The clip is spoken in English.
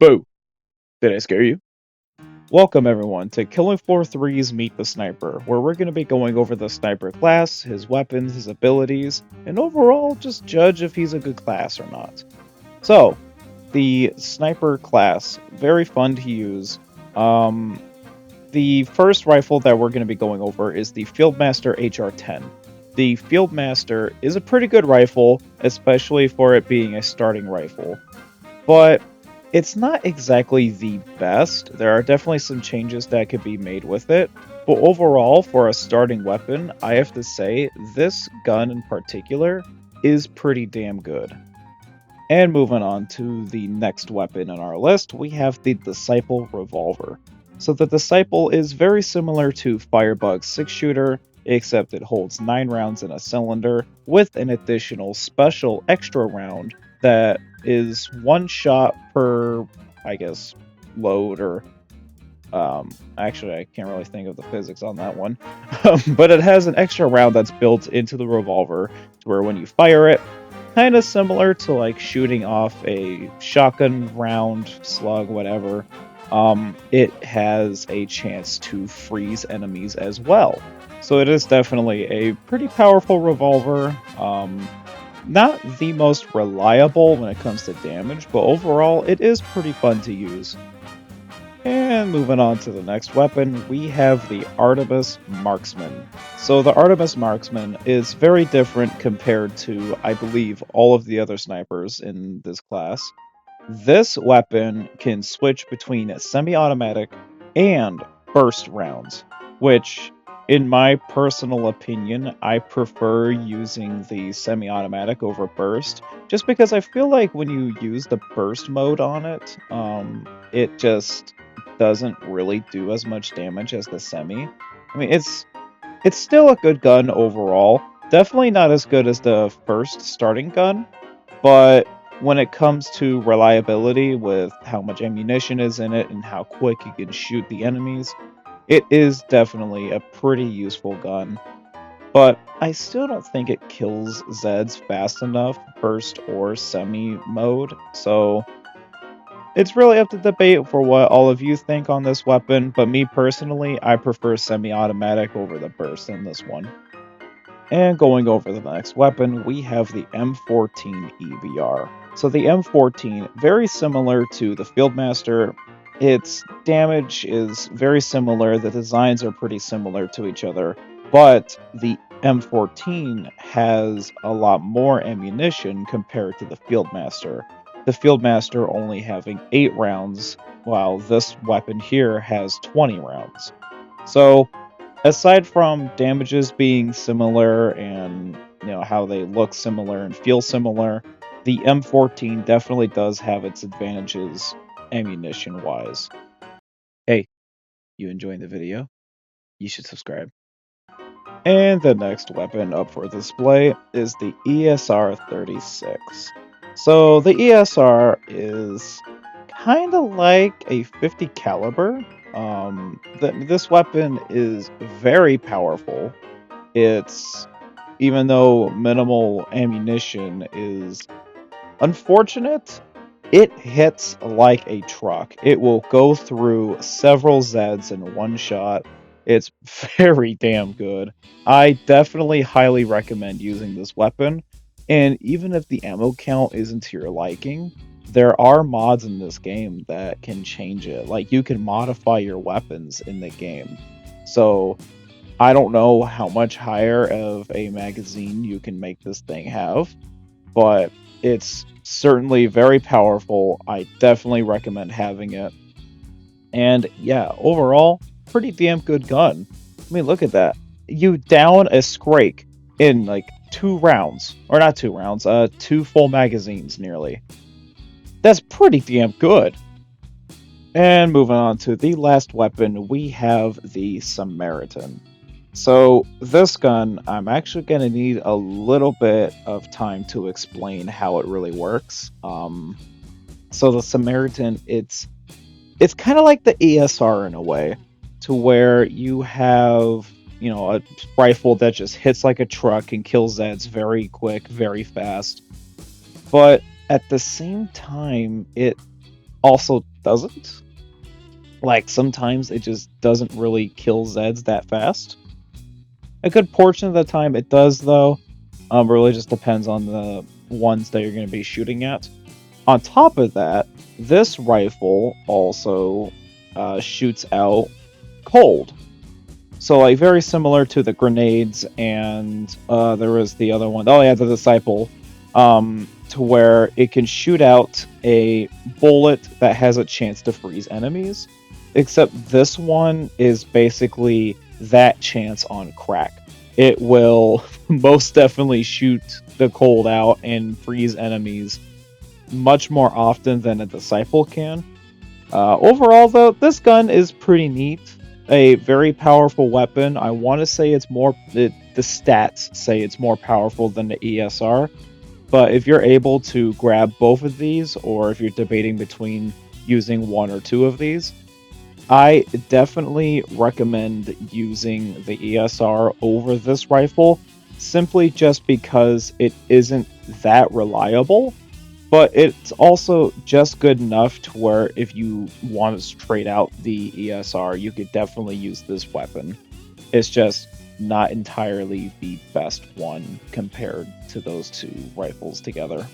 Boo! Did I scare you? Welcome everyone to Kf3's Meet the Sniper, where we're going to be going over the sniper class, his weapons, his abilities, and overall just judge if he's a good class or not. So, the sniper class, very fun to use. The first rifle that we're going to be going over is the Fieldmaster HR-10. The Fieldmaster is a pretty good rifle, especially for it being a starting rifle, but it's not exactly the best. There are definitely some changes that could be made with it, but overall, for a starting weapon, I have to say this gun in particular is pretty damn good. And moving on to the next weapon on our list, we have the Disciple Revolver. So the Disciple is very similar to Firebug's 6-shooter, except it holds 9 rounds in a cylinder, with an additional special extra round that is 1 shot per, I guess, load, or actually I can't really think of the physics on that one. But it has an extra round that's built into the revolver to where when you fire it, kind of similar to like shooting off a shotgun round, slug, whatever, it has a chance to freeze enemies as well. So it is definitely a pretty powerful revolver. Not the most reliable when it comes to damage, but overall it is pretty fun to use. And moving on to the next weapon, we have the Artemis Marksman. So the Artemis Marksman is very different compared to, I believe, all of the other snipers in this class. This weapon can switch between semi-automatic and burst rounds, which, in my personal opinion, I prefer using the semi-automatic over burst, just because I feel like when you use the burst mode on it, it just doesn't really do as much damage as the semi. I mean, it's still a good gun overall. Definitely not as good as the first starting gun, but when it comes to reliability with how much ammunition is in it and how quick you can shoot the enemies, it is definitely a pretty useful gun. But I still don't think it kills Zeds fast enough, burst or semi mode, so it's really up to debate for what all of you think on this weapon, but me personally, I prefer semi-automatic over the burst in this one. And going over the next weapon, we have the M14 EBR. So the M14, very similar to the Fieldmaster. Its damage is very similar, the designs are pretty similar to each other, but the M14 has a lot more ammunition compared to the Fieldmaster. The Fieldmaster only having 8 rounds, while this weapon here has 20 rounds. So, aside from damages being similar and how they look similar and feel similar, the M14 definitely does have its advantages ammunition-wise. Hey, you enjoying the video? You should subscribe. And the next weapon up for display is the ESR-36. So the ESR is kind of like a 50 caliber. This weapon is very powerful. It's, even though minimal ammunition is unfortunate, it hits like a truck. It will go through several Zeds in one shot. It's very damn good. I definitely highly recommend using this weapon. And even if the ammo count isn't to your liking, there are mods in this game that can change it. Like, you can modify your weapons in the game. So, I don't know how much higher of a magazine you can make this thing have, but it's certainly very powerful. I definitely recommend having it. And yeah, overall, pretty damn good gun. I mean, look at that. You down a Scrake in like 2 rounds. Or not 2 rounds, 2 full magazines nearly. That's pretty damn good. And moving on to the last weapon, we have the Samaritan. So this gun, I'm actually going to need a little bit of time to explain how it really works. So the Samaritan, it's kind of like the ESR in a way, to where you have, a rifle that just hits like a truck and kills Zeds very quick, very fast. But at the same time, it also doesn't. Like, sometimes it just doesn't really kill Zeds that fast. A good portion of the time it does, though. Really just depends on the ones that you're going to be shooting at. On top of that, this rifle also shoots out cold. So, like, very similar to the grenades, and there was the other one. Oh, yeah, the Disciple. To where it can shoot out a bullet that has a chance to freeze enemies. Except this one is basically that chance on crack. It will most definitely shoot the cold out and freeze enemies much more often than a Disciple can. Overall, though, this gun is pretty neat. A very powerful weapon. I want to say it's more. The stats say it's more powerful than the ESR. But if you're able to grab both of these, or if you're debating between using one or two of these, I definitely recommend using the ESR over this rifle, simply just because it isn't that reliable, but it's also just good enough to where if you want to trade out the ESR, you could definitely use this weapon. It's just not entirely the best one compared to those two rifles together.